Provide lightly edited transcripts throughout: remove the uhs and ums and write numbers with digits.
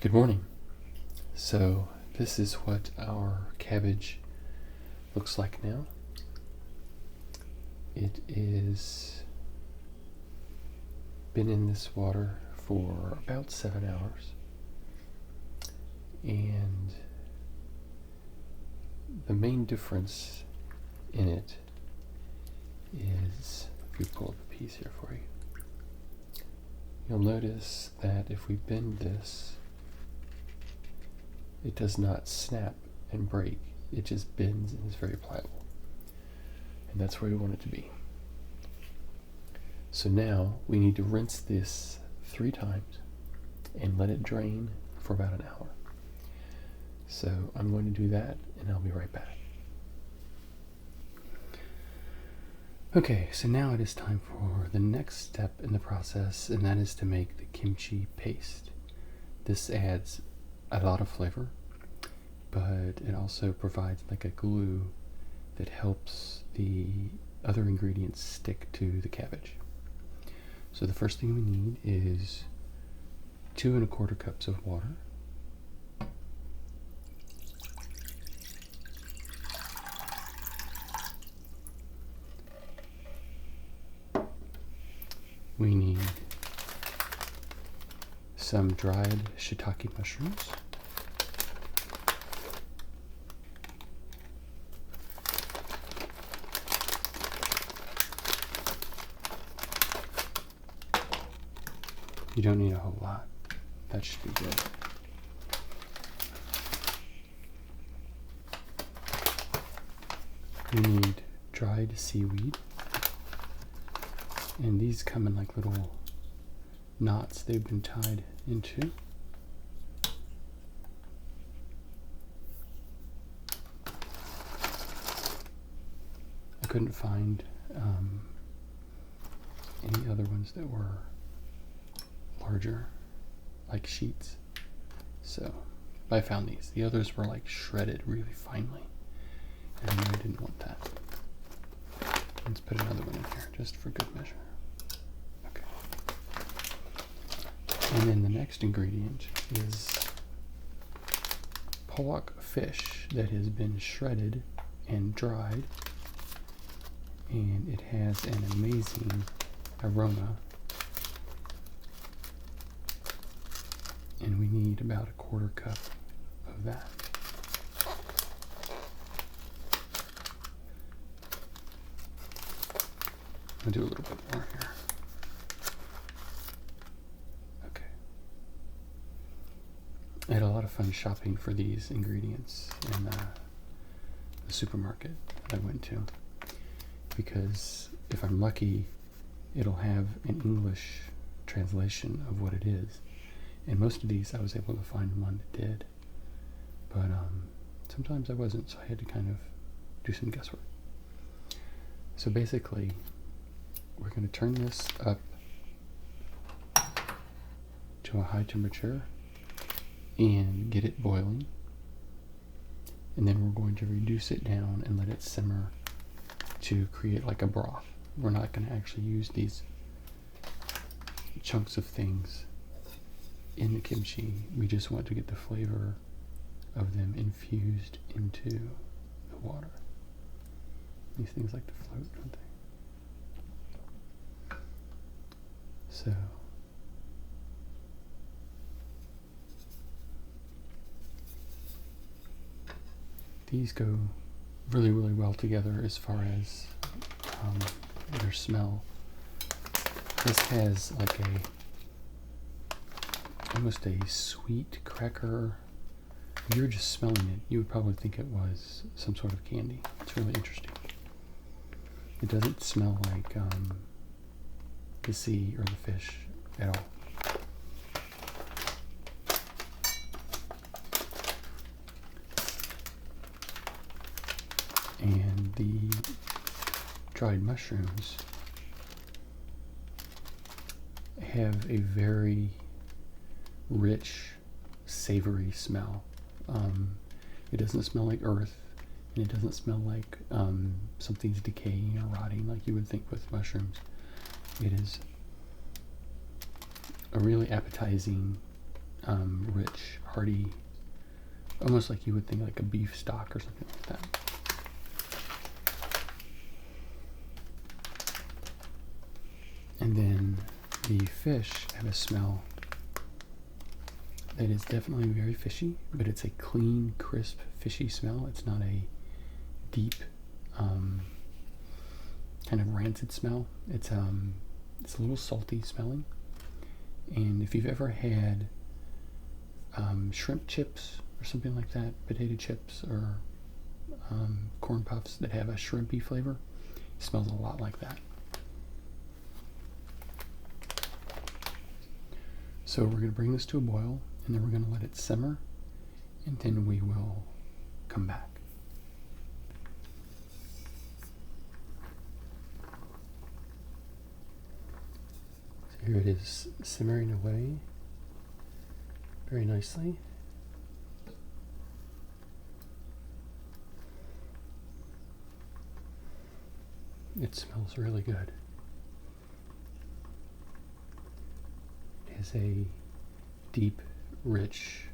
Good morning. So this is what our cabbage looks like now. It is been in this water for about 7 hours, and the main difference in it is, if you pull up a piece here for you, you'll notice that if we bend this, it does not snap and break. It just bends and is very pliable. And that's where we want it to be. So now we need to rinse this 3 times and let it drain for about an hour. So I'm going to do that and I'll be right back. Okay, so now it is time for the next step in the process, and that is to make the kimchi paste. This adds a lot of flavor, but it also provides like a glue that helps the other ingredients stick to the cabbage. So the first thing we need is 2 1/4 cups of water. We need some dried shiitake mushrooms. You don't need a whole lot. That should be good. You need dried seaweed. And these come in like little knots they've been tied into. I couldn't find any other ones that were larger, like sheets. So I found these. The others were like shredded really finely, and I really didn't want that. Let's put another one in here just for good measure. Okay. And then the next ingredient is pollock fish that has been shredded and dried, and it has an amazing aroma. And we need about 1/4 cup of that. I'll do a little bit more here. Okay. I had a lot of fun shopping for these ingredients in the supermarket that I went to, because if I'm lucky, it'll have an English translation of what it is. And most of these I was able to find one that did, but sometimes I wasn't, so I had to kind of do some guesswork. So basically, we're going to turn this up to a high temperature and get it boiling, and then we're going to reduce it down and let it simmer to create like a broth. We're not going to actually use these chunks of things in the kimchi. We just want to get the flavor of them infused into the water. These things like to float, don't they? So these go really, really well together as far as their smell. This has like almost a sweet cracker. If you were just smelling it, you would probably think it was some sort of candy. It's really interesting. It doesn't smell like the sea or the fish at all. And the dried mushrooms have a very rich, savory smell. It doesn't smell like earth, and it doesn't smell like something's decaying or rotting like you would think with mushrooms. It is a really appetizing rich, hearty, almost like you would think like a beef stock or something like that. And then the fish have a smell that is definitely very fishy, but it's a clean, crisp, fishy smell. It's not a deep, kind of rancid smell. It's a little salty smelling. And if you've ever had shrimp chips or something like that, potato chips or corn puffs that have a shrimpy flavor, it smells a lot like that. So we're going to bring this to a boil, and then we're going to let it simmer, and then we will come back. So here it is simmering away very nicely. It smells really good. It has a deep, rich,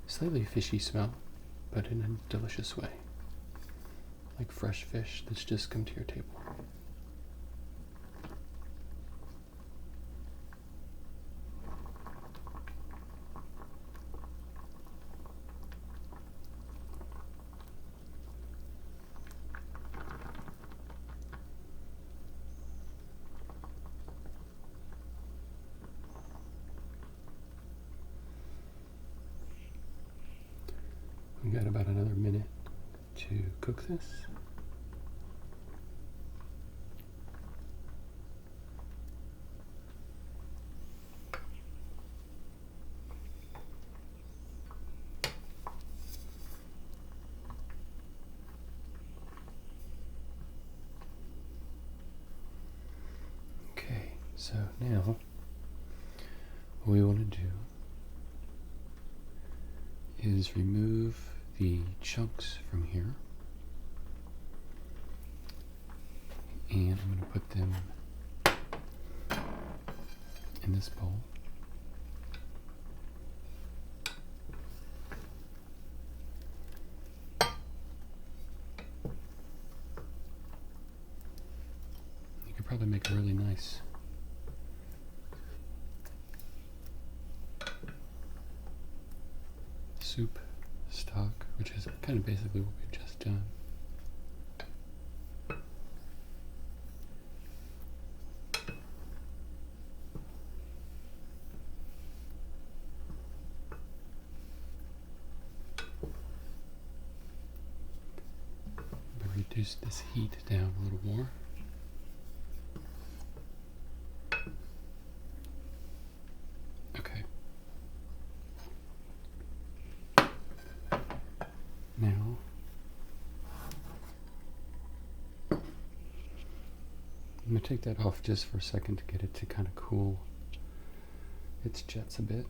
slightly fishy smell, but in a delicious way. Like fresh fish that's just come to your table. We got about another minute to cook this. Okay, so now what we want to do is remove the chunks from here, and I'm going to put them in this bowl. You could probably make a really nice soup stock, which is kind of basically what we've just done. But reduce this heat down a little more. Okay. Now, I'm going to take that off just for a second to get it to kind of cool its jets a bit.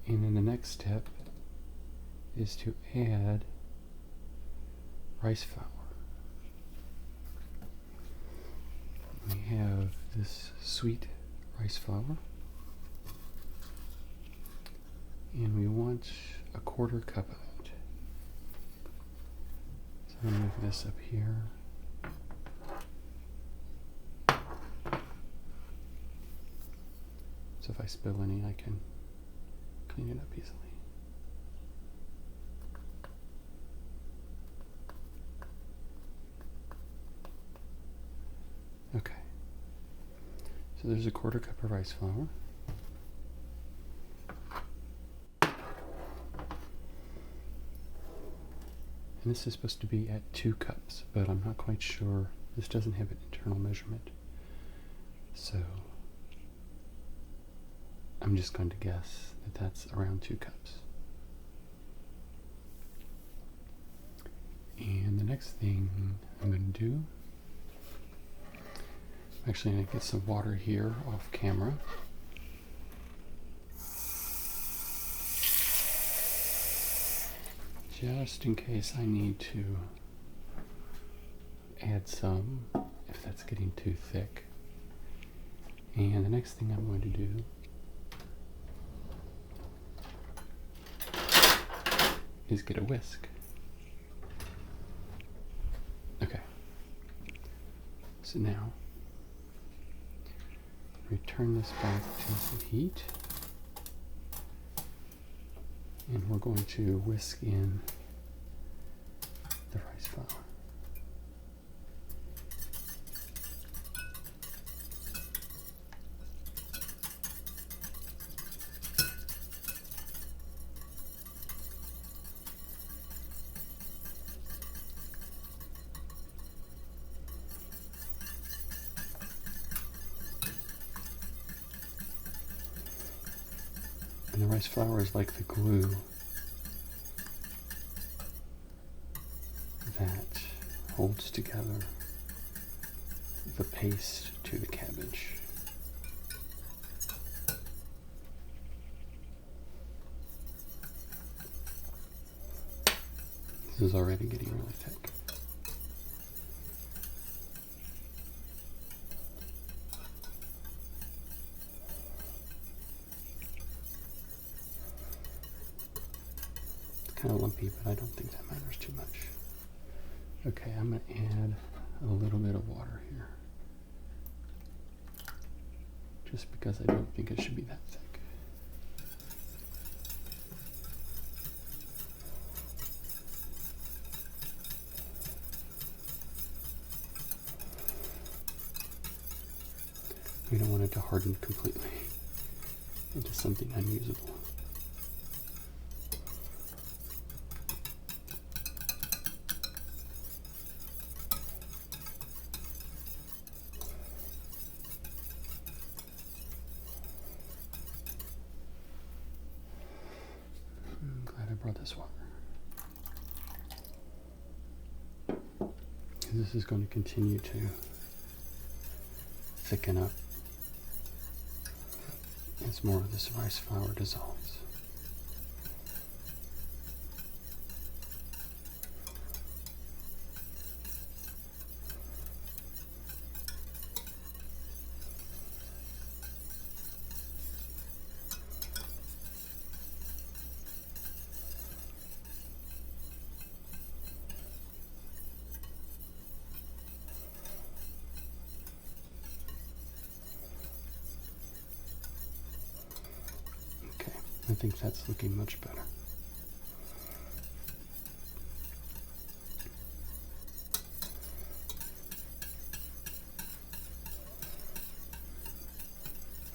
And then the next step is to add rice flour. We have this sweet rice flour, and we want a 1/4 cup of it. So I'm going to move this up here. So if I spill any, I can clean it up easily. Okay. So there's a 1/4 cup of rice flour. And this is supposed to be at 2 cups, but I'm not quite sure. This doesn't have an internal measurement. So I'm just going to guess that that's around 2 cups. And the next thing I'm going to do, I'm actually going to get some water here off camera. Just in case I need to add some, if that's getting too thick. And the next thing I'm going to do is get a whisk. Okay. So now, return this back to the heat. And we're going to whisk in the rice flour. And the rice flour is like the glue that holds together the paste to the cabbage. This is already getting really thick. Kind of lumpy, but I don't think that matters too much. Okay, I'm going to add a little bit of water here. Just because I don't think it should be that thick. We don't want it to harden completely into something unusable. Brought this water. This is going to continue to thicken up as more of this rice flour dissolves. I think that's looking much better.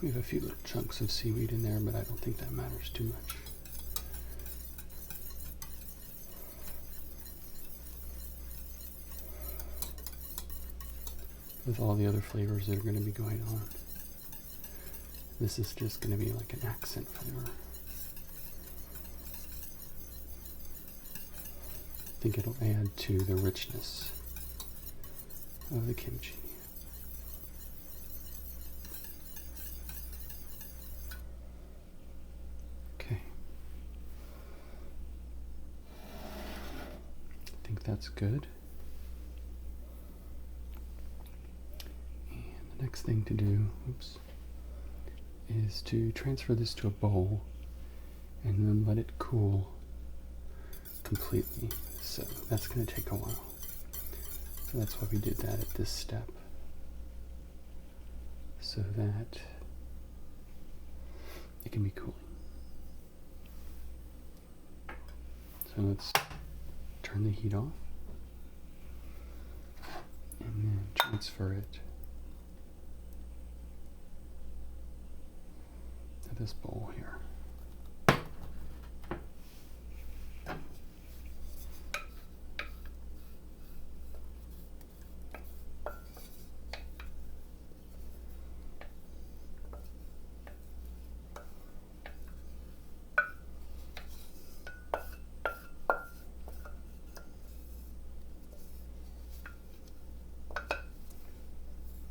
We have a few little chunks of seaweed in there, but I don't think that matters too much. With all the other flavors that are going to be going on, this is just going to be like an accent flavor. I think it'll add to the richness of the kimchi. Okay. I think that's good. And the next thing to do, is to transfer this to a bowl and then let it cool completely. So that's going to take a while. So that's why we did that at this step. So that it can be cooling. So let's turn the heat off and then transfer it to this bowl here.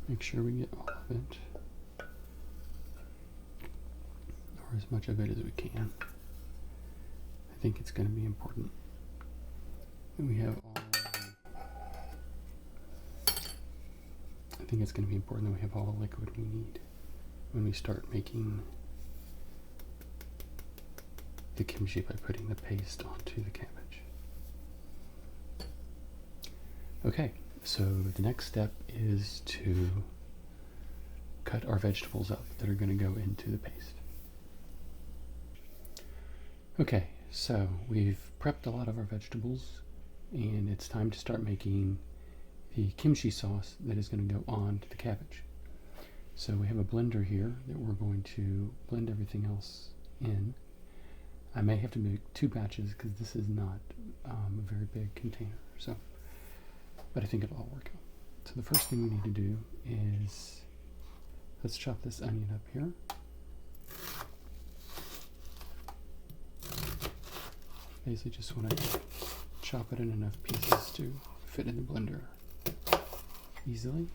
Make sure we get all of it, or as much of it as we can. I think it's going to be important that we have all. I think it's going to be important that we have all the liquid we need. when we start making the kimchi by putting the paste onto the cabbage. Okay, so the next step is to cut our vegetables up that are going to go into the paste. Okay, so we've prepped a lot of our vegetables, and it's time to start making the kimchi sauce that is going to go on to the cabbage. So we have a blender here that we're going to blend everything else in. I may have to make 2 batches because this is not a very big container, but I think it'll all work out. So the first thing we need to do is, let's chop this onion up here. Basically just want to chop it in enough pieces to fit in the blender easily.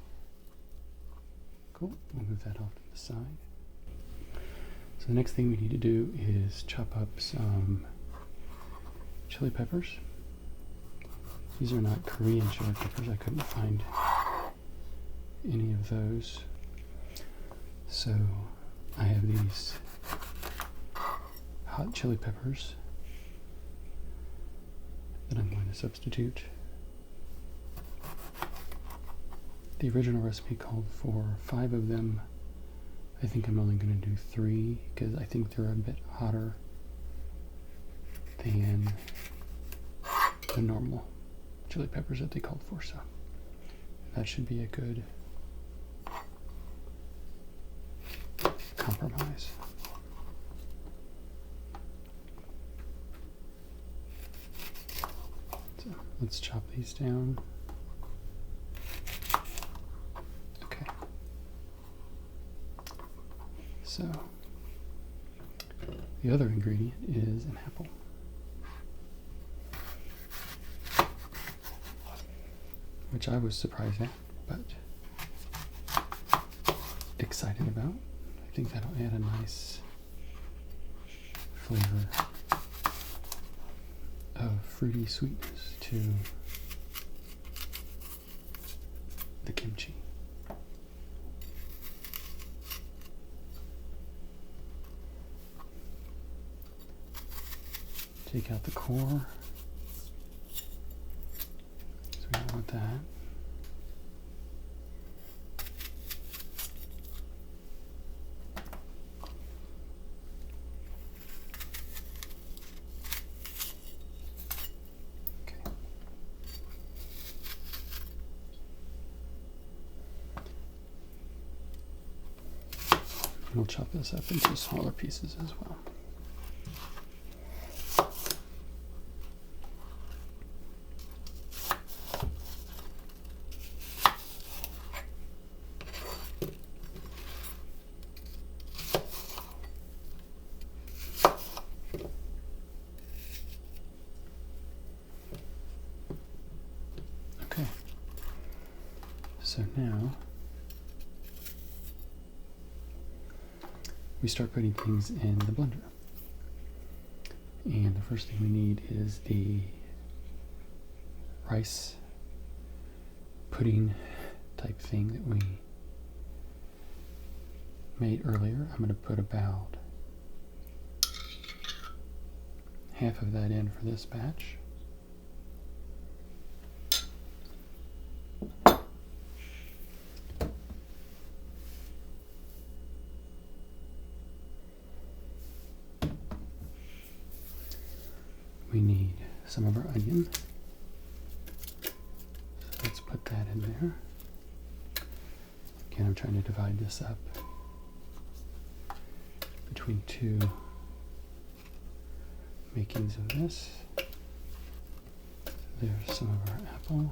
Cool, we'll move that off to the side. So the next thing we need to do is chop up some chili peppers. These are not Korean chili peppers. I couldn't find any of those. So I have these hot chili peppers that I'm going to substitute. The original recipe called for 5 of them. I think I'm only going to do 3 because I think they're a bit hotter than the normal chili peppers that they called for, so that should be a good compromise. So let's chop these down. Okay. So the other ingredient is an apple. Which I was surprised at, but excited about. I think that'll add a nice flavor of fruity sweetness to the kimchi. Take out the core. So we don't want that. Okay. We'll chop this up into smaller pieces as well. Okay, so now we start putting things in the blender. And the first thing we need is the rice pudding type thing that we made earlier. I'm going to put about half of that in for this batch. We need some of our onion. So let's put that in there. Again, I'm trying to divide this up between 2 makings of this. There's some of our apple.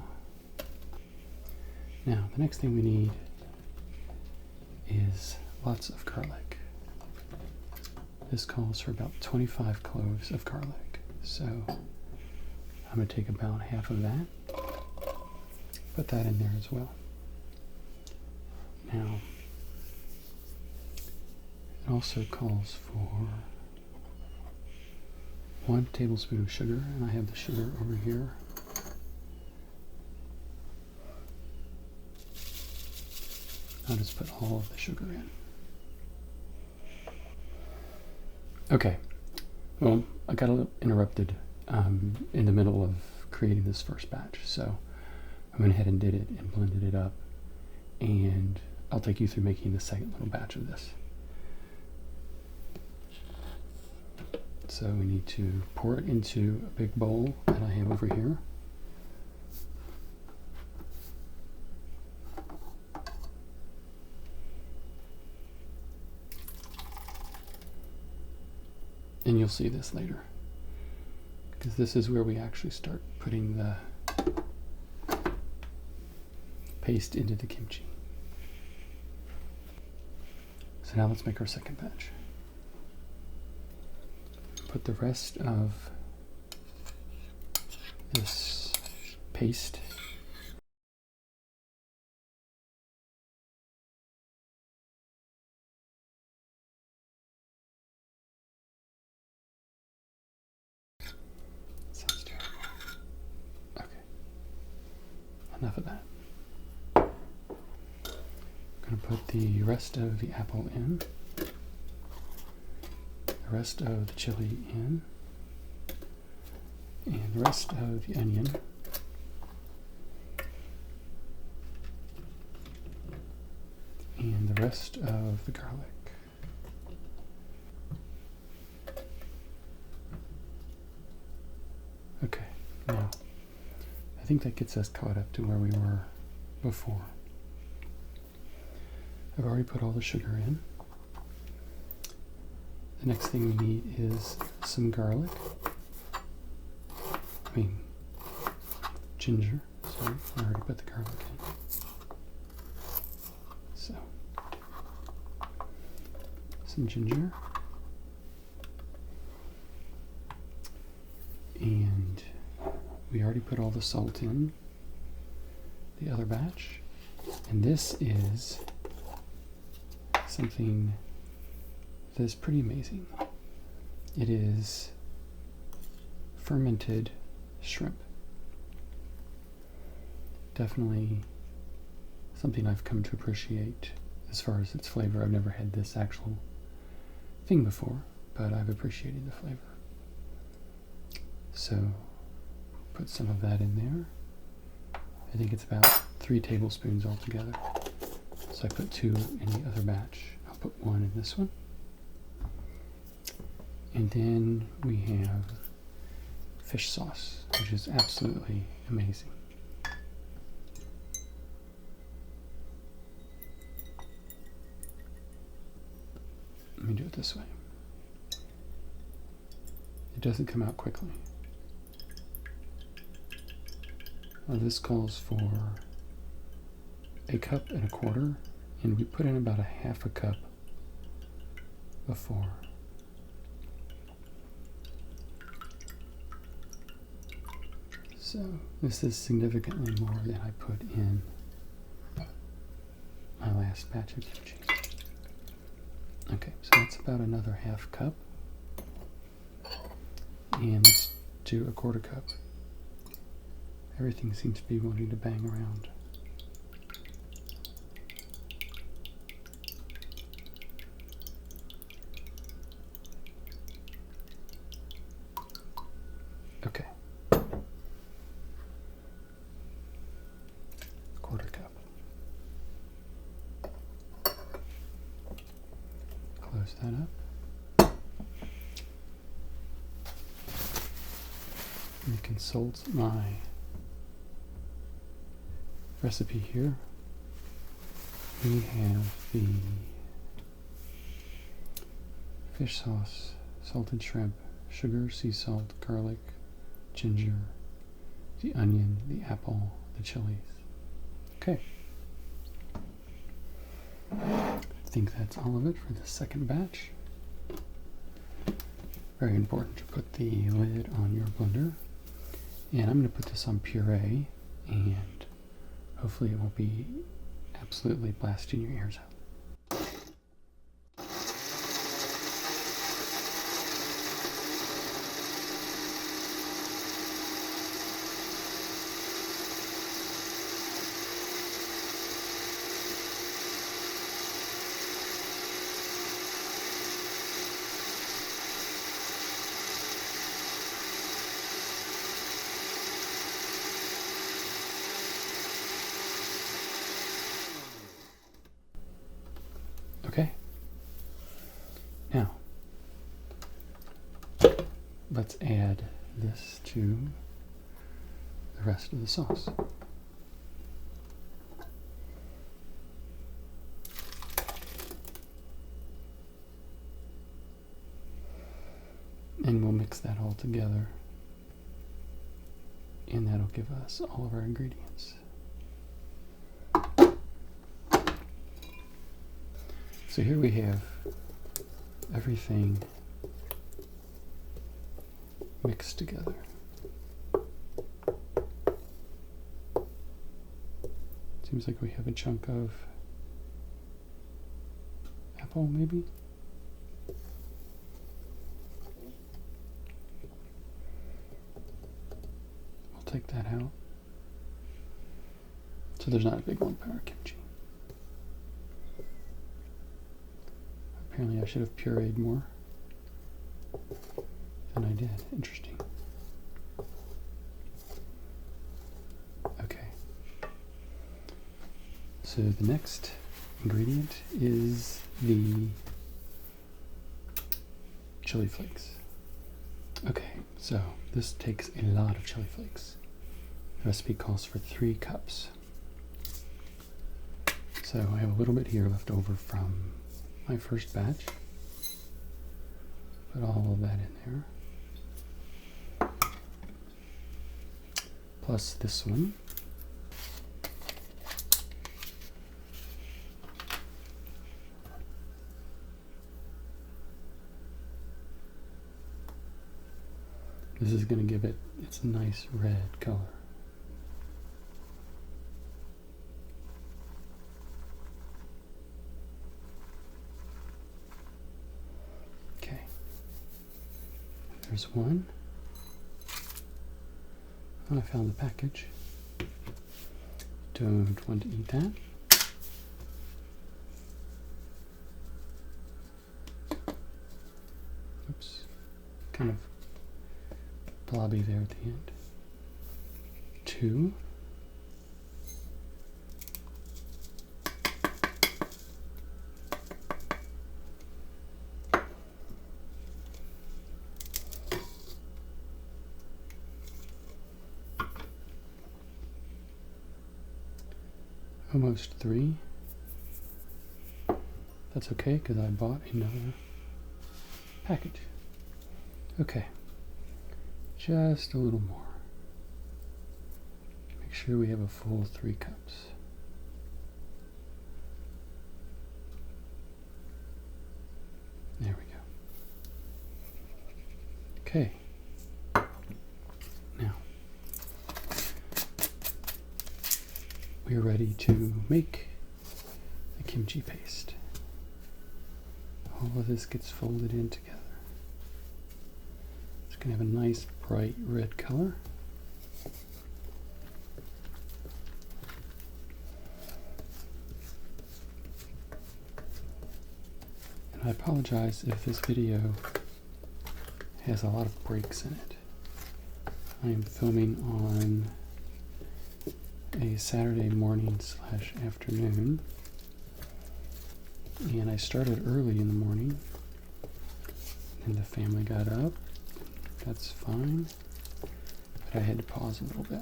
Now, the next thing we need is lots of garlic. This calls for about 25 cloves of garlic. So I'm going to take about half of that, put that in there as well. Now, it also calls for 1 tablespoon of sugar, and I have the sugar over here. I'll just put all of the sugar in. Okay, well, I got a little interrupted in the middle of creating this first batch, so I went ahead and did it and blended it up, and I'll take you through making the second little batch of this. So we need to pour it into a big bowl that I have over here. And you'll see this later, because this is where we actually start putting the paste into the kimchi. So now let's make our second batch. Put the rest of this paste sounds terrible. Okay. Enough of that. I'm going to put the rest of the apple in. The rest of the chili in, and the rest of the onion, and the rest of the garlic. Okay, now I think that gets us caught up to where we were before. I've already put all the sugar in. The next thing we need is some garlic. Ginger. Sorry, I already put the garlic in. So, some ginger. And we already put all the salt in the other batch. And this is something that is pretty amazing. It is fermented shrimp. Definitely something I've come to appreciate as far as its flavor. I've never had this actual thing before, but I've appreciated the flavor. So put some of that in there. I think it's about 3 tablespoons altogether. So I put 2 in the other batch. I'll put 1 in this one. And then we have fish sauce, which is absolutely amazing. Let me do it this way. It doesn't come out quickly. Well, this calls for 1.25 cups, and we put in about 1/2 cup before. So this is significantly more than I put in my last batch of kimchi. Okay, so that's about another 1/2 cup. And let's do 1/4 cup. Everything seems to be wanting to bang around. Okay. 1/4 cup. Close that up. And consult my recipe here. We have the fish sauce, salted shrimp, sugar, sea salt, garlic, ginger, the onion, the apple, the chilies. Okay. I think that's all of it for the second batch. Very important to put the lid on your blender. And I'm going to put this on puree, and hopefully it won't be absolutely blasting your ears out. Okay. Now, let's add this to the rest of the sauce. And we'll mix that all together, and that'll give us all of our ingredients. So here we have everything mixed together. Seems like we have a chunk of apple, maybe? We'll take that out. So there's not a big lump in our kimchi. Apparently I should have pureed more than I did. Interesting. Okay. So the next ingredient is the chili flakes. Okay, so this takes a lot of chili flakes. The recipe calls for 3 cups. So I have a little bit here left over from my first batch. Put all of that in there. Plus this one. This is going to give it its nice red color. Okay. There's one. Oh, I found the package. Don't want to eat that. Oops. Kind of blobby there at the end. 2. Almost 3. That's okay because I bought another package. Okay. Just a little more. Make sure we have a full 3 cups. There we go. Okay. Now, we are ready to make the kimchi paste. All of this gets folded in together. It's going to have a nice bright red color. And I apologize if this video has a lot of breaks in it. I am filming on a Saturday morning / afternoon, and I started early in the morning, and the family got up. That's fine, but I had to pause a little bit.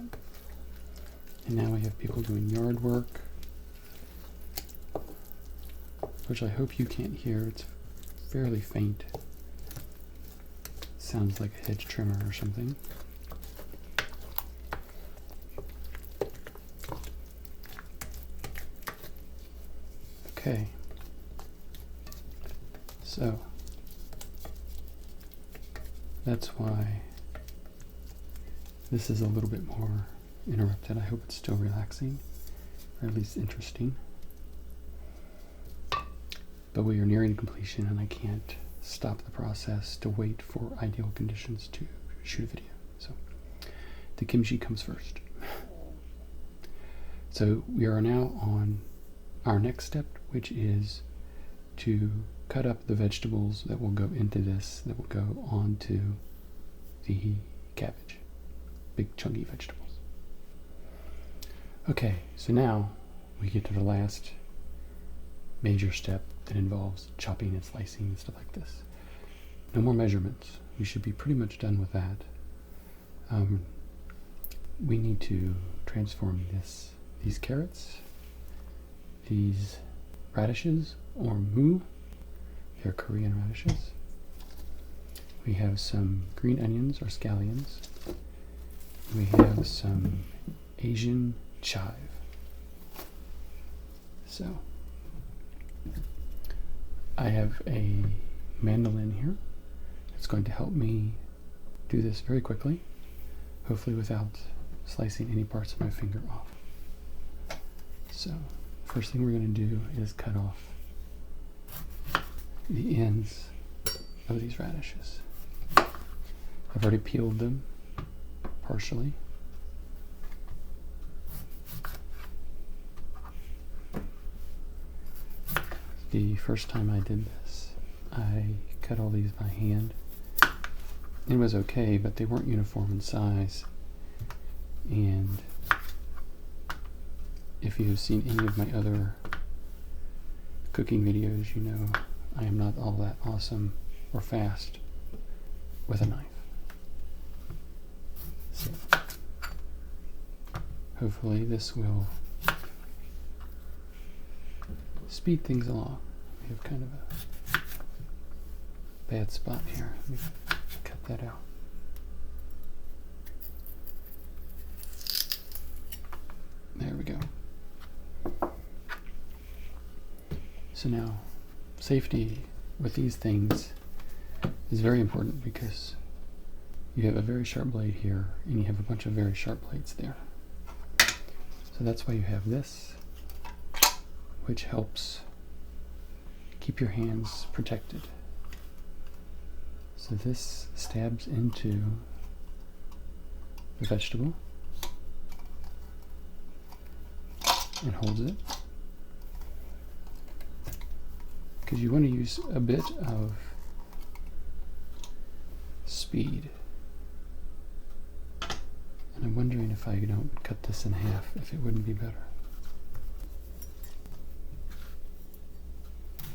And now we have people doing yard work, which I hope you can't hear. It's fairly faint. Sounds like a hedge trimmer or something. Okay, so that's why this is a little bit more interrupted. I hope it's still relaxing, or at least interesting. But we are nearing completion, and I can't stop the process to wait for ideal conditions to shoot a video. So the kimchi comes first. So we are now on our next step, which is to cut up the vegetables that will go into this, that will go onto the cabbage. Big chunky vegetables. Okay, so now we get to the last major step that involves chopping and slicing and stuff like this. No more measurements. We should be pretty much done with that. We need to transform these carrots, these radishes, or mu. They're Korean radishes. We have some green onions or scallions. We have some Asian chive. So, I have a mandolin here. It's going to help me do this very quickly, hopefully without slicing any parts of my finger off. So, first thing we're going to do is cut off the ends of these radishes. I've already peeled them partially. The first time I did this, I cut all these by hand. It was okay, but they weren't uniform in size. And if you have seen any of my other cooking videos, you know I am not all that awesome or fast with a knife. So, hopefully this will speed things along. We have kind of a bad spot here. Let me cut that out. There we go. So now, safety with these things is very important because you have a very sharp blade here and you have a bunch of very sharp blades there. So that's why you have this, which helps keep your hands protected. So this stabs into the vegetable and holds it, because you want to use a bit of speed. And I'm wondering if I don't cut this in half, if it wouldn't be better.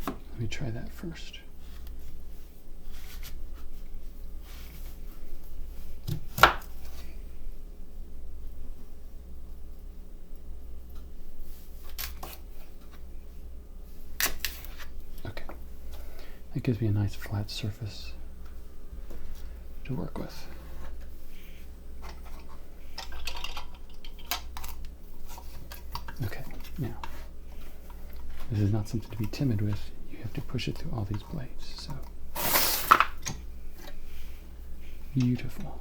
Let me try that first. Okay, that gives me a nice flat surface to work with. Okay, now, this is not something to be timid with. You have to push it through all these blades. So, beautiful.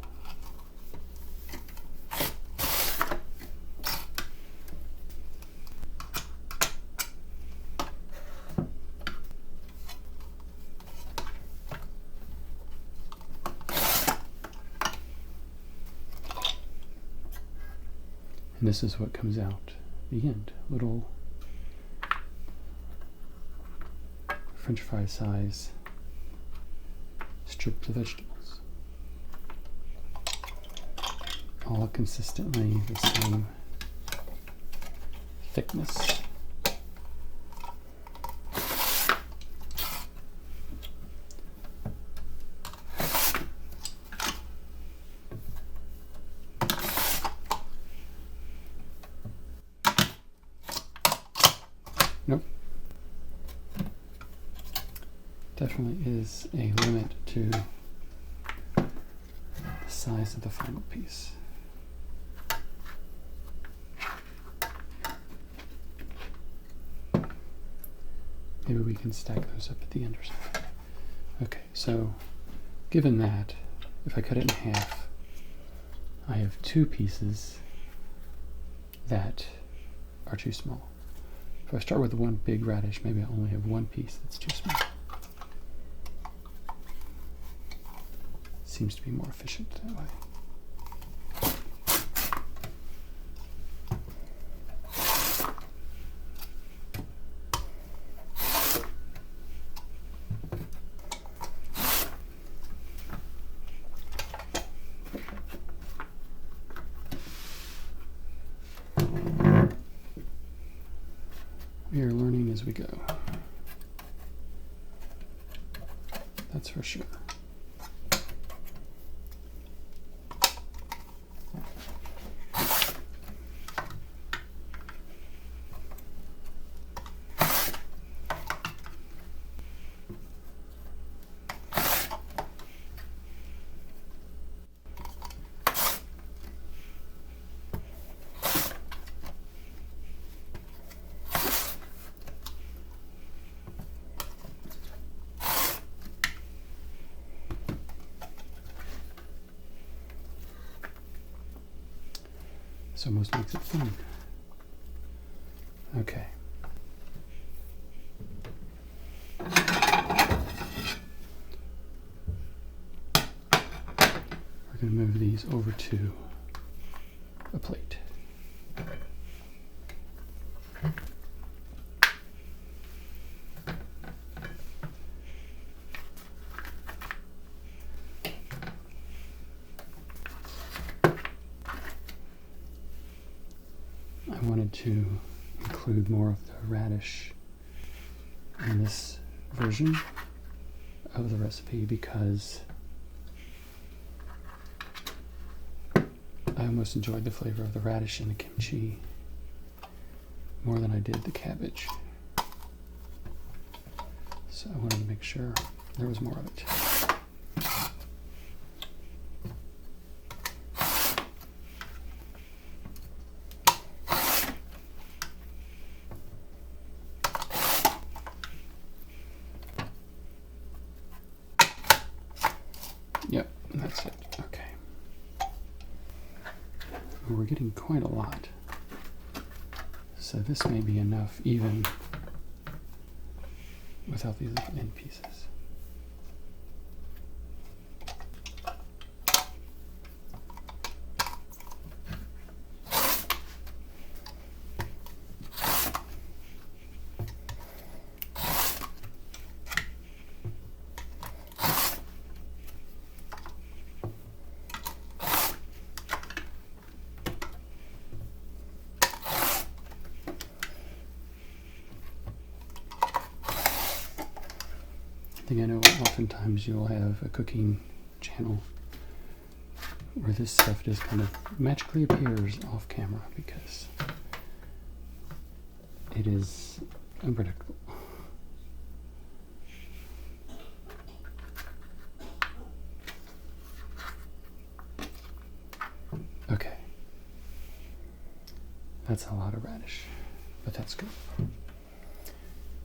And this is what comes out the end. Little French fry size strips of vegetables. All consistently the same thickness. Nope. Definitely is a limit to the size of the final piece. Maybe we can stack those up at the end or something. Okay, so given that, if I cut it in half, I have two pieces that are too small. If I start with one big radish, maybe I only have one piece that's too small. Seems to be more efficient that way. We are learning as we go. that's for sure. This almost makes it fun. Okay. We're going to move these over to a plate. I wanted to include more of the radish in this version of the recipe because I almost enjoyed the flavor of the radish in the kimchi more than I did the cabbage. So I wanted to make sure there was more of it. Yep, that's it. Okay. We're getting quite a lot. So this may be enough even without these little end pieces. I know oftentimes you'll have a cooking channel where this stuff just kind of magically appears off camera because it is unpredictable. Okay, that's a lot of radish, but that's good.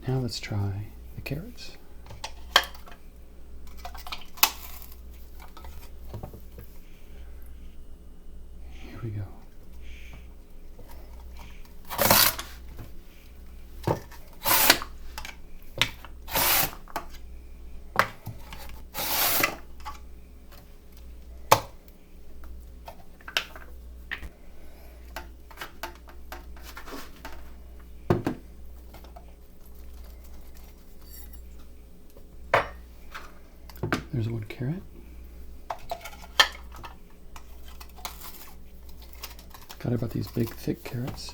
Now let's try the carrots. Here we go. There's one carrot. Forgot about these big, thick carrots.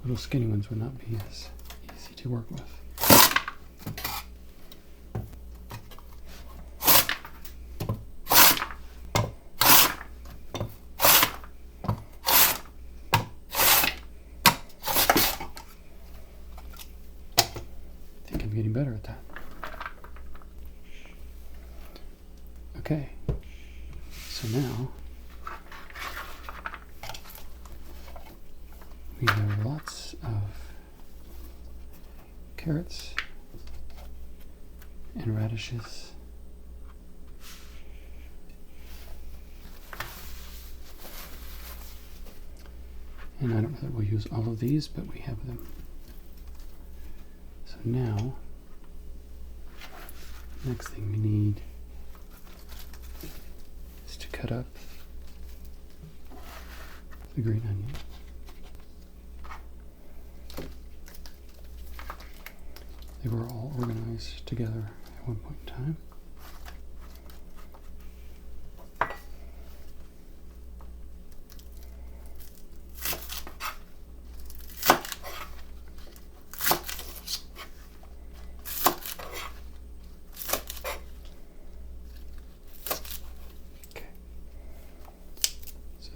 Little skinny ones would not be as easy to work with. I think I'm getting better at that. Okay, so now we have lots of carrots and radishes. And I don't know that we'll use all of these, but we have them. So now, next thing we need is to cut up the green onion. They were all organized together at one point in time.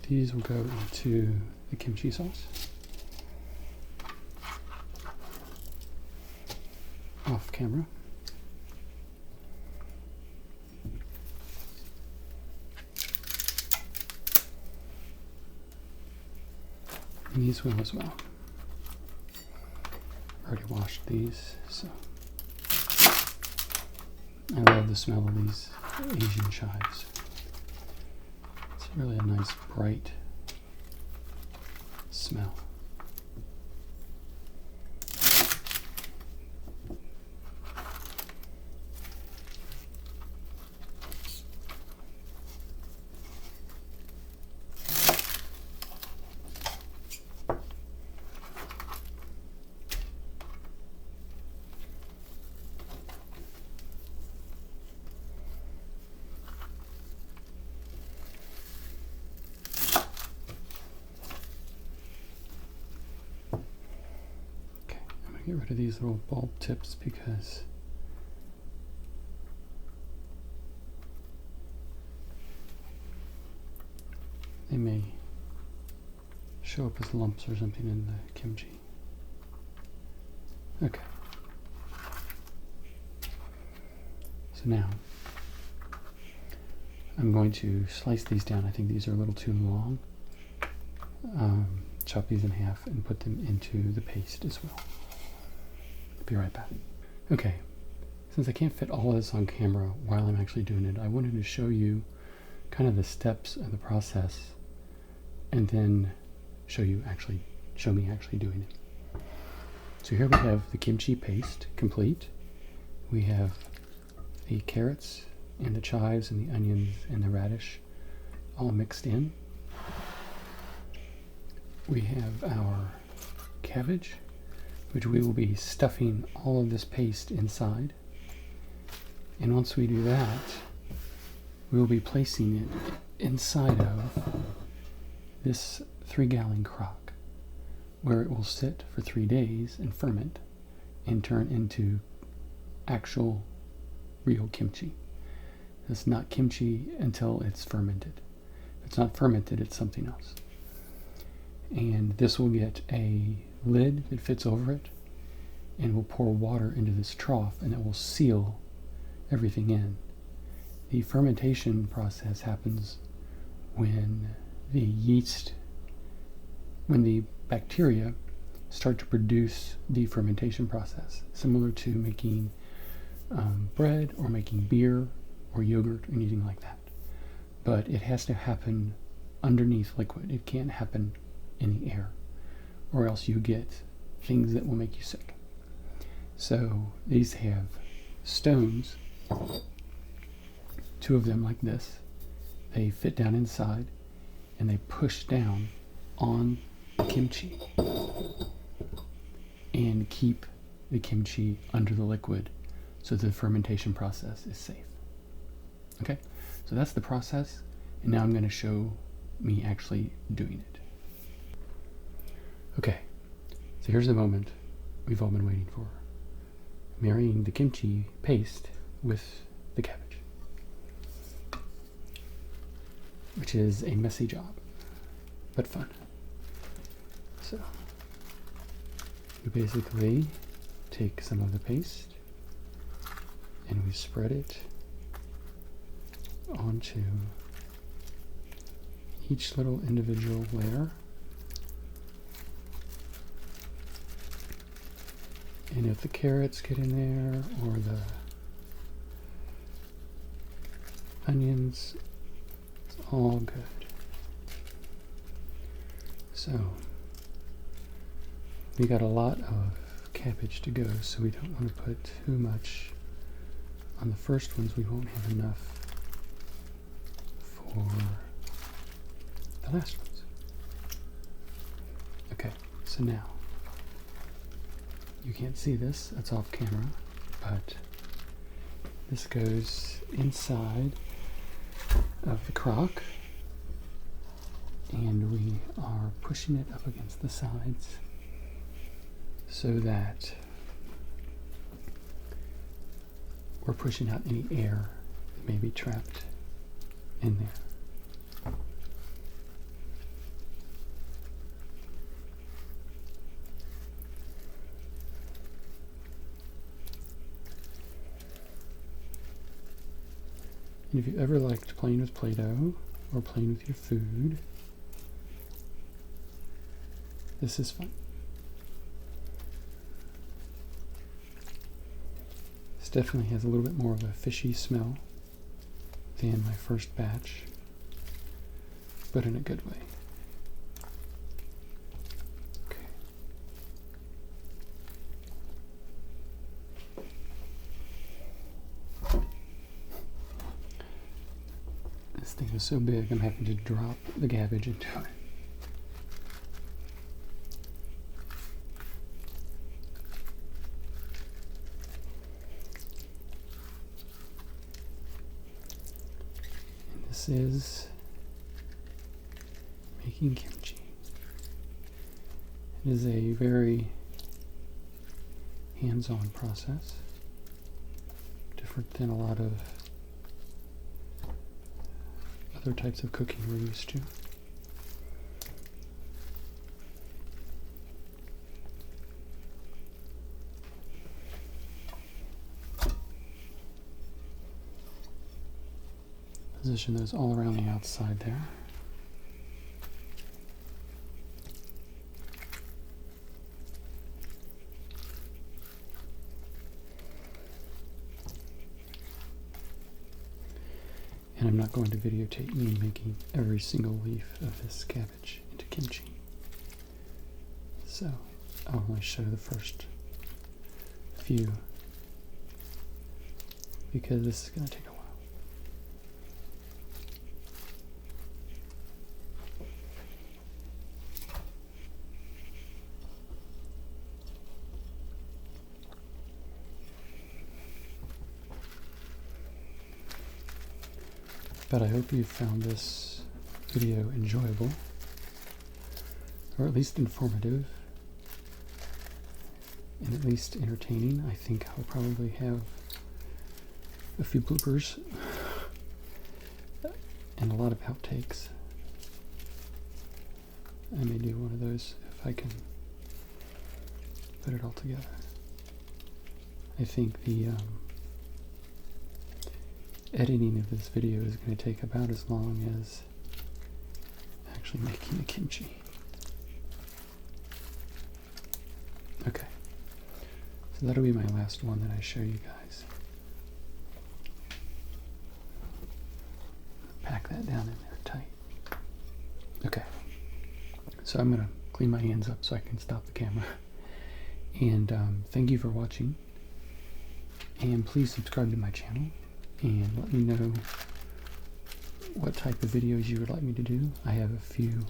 these will go into the kimchi sauce. Off camera. And these will as well. Already washed these, so I love the smell of these Asian chives. It's really a nice bright smell. Get rid of these little bulb tips because they may show up as lumps or something in the kimchi. Okay. So now I'm going to slice these down. I think these are a little too long. Chop these in half and put them into the paste as well. Be right back. Okay, since I can't fit all of this on camera while I'm actually doing it, I wanted to show you kind of the steps of the process and then show me actually doing it. So here we have the kimchi paste complete. We have the carrots and the chives and the onions and the radish all mixed in. We have our cabbage, which we will be stuffing all of this paste inside. And once we do that, we will be placing it inside of this 3-gallon crock, where it will sit for 3 days and ferment and turn into actual real kimchi. It's not kimchi until it's fermented. If it's not fermented, it's something else. And this will get a lid that fits over it, and we'll pour water into this trough, and it will seal everything in. The fermentation process happens when the bacteria start to produce the fermentation process, similar to making bread or making beer or yogurt or anything like that. But it has to happen underneath liquid. It can't happen in the air, or else you get things that will make you sick. So these have stones, 2 of them like this. They fit down inside and they push down on the kimchi and keep the kimchi under the liquid so the fermentation process is safe. Okay, so that's the process, and now I'm going to show me actually doing it. Okay, so here's the moment we've all been waiting for. Marrying the kimchi paste with the cabbage, which is a messy job, but fun. So, we basically take some of the paste and we spread it onto each little individual layer. And if the carrots get in there, or the onions, it's all good. So, we got a lot of cabbage to go, so we don't want to put too much on the first ones. We won't have enough for the last ones. Okay, so now, you can't see this, that's off camera, but this goes inside of the crock, and we are pushing it up against the sides so that we're pushing out any air that may be trapped in there. And if you ever liked playing with Play-Doh or playing with your food, this is fun. This definitely has a little bit more of a fishy smell than my first batch, but in a good way. Okay. This thing is so big, I'm having to drop the cabbage into it. This is making kimchi. It is a very hands-on process, different than a lot of other types of cooking we're used to. Position those all around the outside there. And I'm not going to videotape me making every single leaf of this cabbage into kimchi. So I'll only show the first few because this is going to take a while. But I hope you found this video enjoyable, or at least informative, and at least entertaining. I think I'll probably have a few bloopers and a lot of outtakes. I may do one of those if I can put it all together. I think the editing of this video is going to take about as long as actually making the kimchi. Okay, so that'll be my last one that I show you guys. Pack that down in there tight. Okay, so I'm going to clean my hands up so I can stop the camera. And thank you for watching. And please subscribe to my channel. And let me know what type of videos you would like me to do. I have a few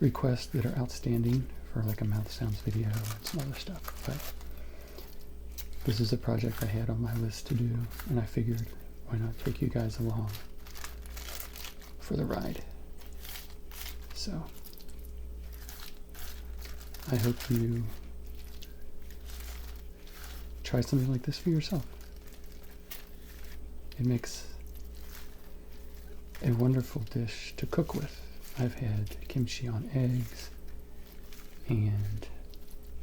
requests that are outstanding for like a mouth sounds video and some other stuff. But this is a project I had on my list to do, and I figured why not take you guys along for the ride. So I hope you try something like this for yourself. It makes a wonderful dish to cook with. I've had kimchi on eggs, and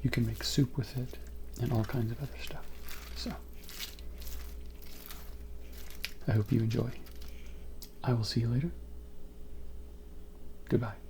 you can make soup with it and all kinds of other stuff. So I hope you enjoy. I will see you later. Goodbye.